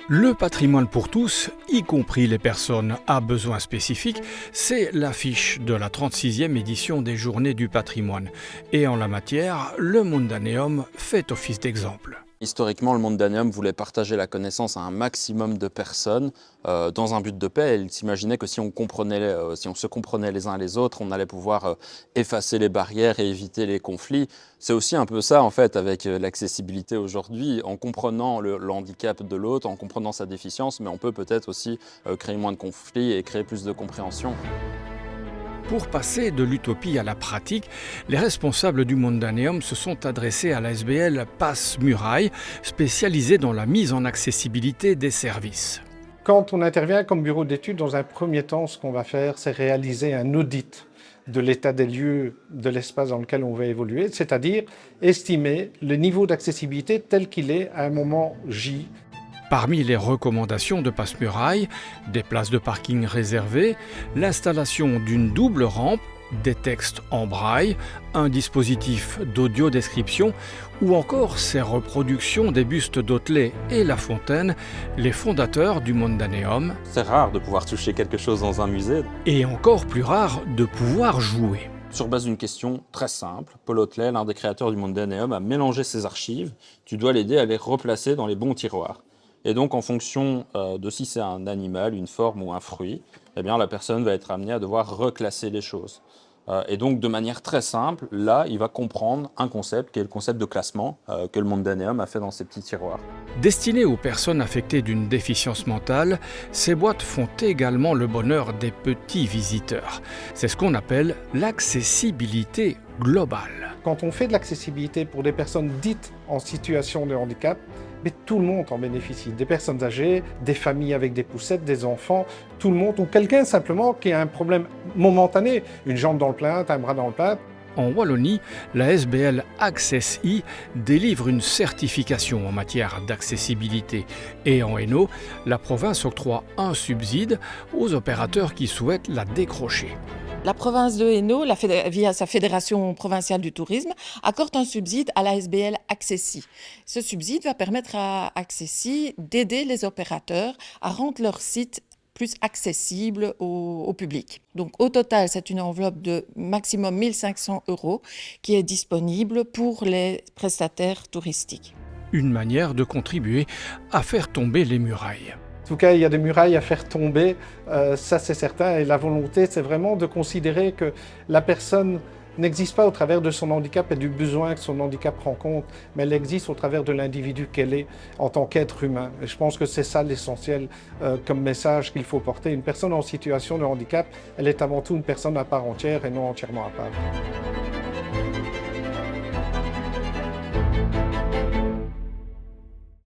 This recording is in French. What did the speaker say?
Le patrimoine pour tous, y compris les personnes à besoins spécifiques, c'est l'affiche de la 36e édition des Journées du patrimoine. Et en la matière, le Mondaneum fait office d'exemple. Historiquement, le Mondaneum voulait partager la connaissance à un maximum de personnes dans un but de paix. Il s'imaginait que si on se comprenait les uns les autres, on allait pouvoir effacer les barrières et éviter les conflits. C'est aussi un peu ça en fait avec l'accessibilité aujourd'hui. En comprenant le handicap de l'autre, en comprenant sa déficience, mais on peut peut-être aussi créer moins de conflits et créer plus de compréhension. Pour passer de l'utopie à la pratique, les responsables du Mondaneum se sont adressés à la SBL Passe Muraille, spécialisée dans la mise en accessibilité des services. Quand on intervient comme bureau d'études, dans un premier temps, ce qu'on va faire, c'est réaliser un audit de l'état des lieux de l'espace dans lequel on va évoluer, c'est-à-dire estimer le niveau d'accessibilité tel qu'il est à un moment J. Parmi les recommandations de Passe-Muraille, des places de parking réservées, l'installation d'une double rampe, des textes en braille, un dispositif d'audio-description ou encore ces reproductions des bustes d'Othelet et La Fontaine, les fondateurs du Mondaneum. C'est rare de pouvoir toucher quelque chose dans un musée. Et encore plus rare de pouvoir jouer. Sur base d'une question très simple, Paul Othelet, l'un des créateurs du Mondaneum, a mélangé ses archives. Tu dois l'aider à les replacer dans les bons tiroirs. Et donc, en fonction de si c'est un animal, une forme ou un fruit, eh bien, la personne va être amenée à devoir reclasser les choses. Et donc, de manière très simple, là, il va comprendre un concept qui est le concept de classement que le Mondaneum a fait dans ses petits tiroirs. Destinées aux personnes affectées d'une déficience mentale, ces boîtes font également le bonheur des petits visiteurs. C'est ce qu'on appelle l'accessibilité globale. Quand on fait de l'accessibilité pour des personnes dites en situation de handicap, mais tout le monde en bénéficie. Des personnes âgées, des familles avec des poussettes, des enfants, tout le monde, ou quelqu'un simplement qui a un problème momentané, une jambe dans le plâtre, un bras dans le plâtre. En Wallonie, la SBL Access-I délivre une certification en matière d'accessibilité. Et en Hainaut, la province octroie un subside aux opérateurs qui souhaitent la décrocher. La province de Hainaut, via sa fédération provinciale du tourisme, accorde un subside à la SBL Access-I. Ce subside va permettre à Access-I d'aider les opérateurs à rendre leur site plus accessible au public. Donc au total, c'est une enveloppe de maximum 1 500 € qui est disponible pour les prestataires touristiques. Une manière de contribuer à faire tomber les murailles. En tout cas, il y a des murailles à faire tomber, ça c'est certain. Et la volonté, c'est vraiment de considérer que la personne n'existe pas au travers de son handicap et du besoin que son handicap rend compte, mais elle existe au travers de l'individu qu'elle est en tant qu'être humain. Et je pense que c'est ça l'essentiel comme message qu'il faut porter. Une personne en situation de handicap, elle est avant tout une personne à part entière et non entièrement à part.